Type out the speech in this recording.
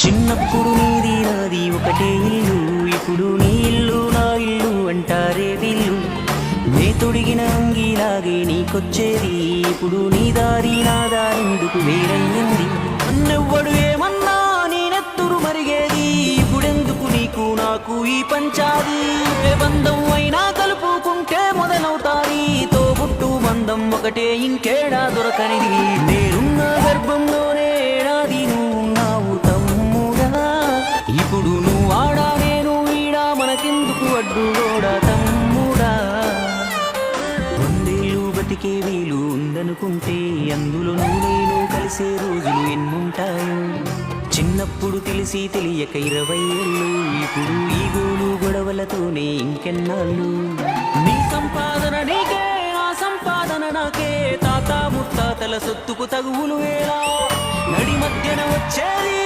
చిన్నప్పుడు నీది నాది ఒకటే ఇల్లు, ఇప్పుడు నీ ఇల్లు నా ఇల్లు అంటారే వీళ్ళు. నే తొడిగిన అంగిలాగే నీకొచ్చేది, ఇప్పుడు నీ దారి నా దారెందుకు వేరయ్యింది. నన్నెవ్వడు ఏమన్నా నేనెత్తురు మరిగేది, ఇప్పుడెందుకు నీకు నాకు ఈ పంచాది. ఏ బంధం అయినా కలుపుకుంటే మొదలవుతాది, తోబుట్టు బంధం ఒకటే ఇంకేడా దొరకనిది. నేనున్న గర్భంలోనే నాది నువ్వున్నావు తమ్ముడా, ఇప్పుడు నువ్వు ఆడా నేను ఈడా మనకెందుకు అడ్డుగోడా తమ్ముడా. వందేళ్ళు బతికే వీలు ఉందనుకుంటే అందులో నువ్వు నేను కలిసే రోజులు ఎన్నుంటాయో. చిన్నప్పుడు తెలిసి తెలియక 20 ఏళ్ళు, ఇప్పుడు ఈ గోలు గొడవలతోనే ఇంకెన్నాళ్ళు. నీ సంపాదన నీకే నా సంపాదన నాకే, తాత ముత్తాతల సొత్తుకు తగువులు వేలా నడి మధ్యన వచ్చేది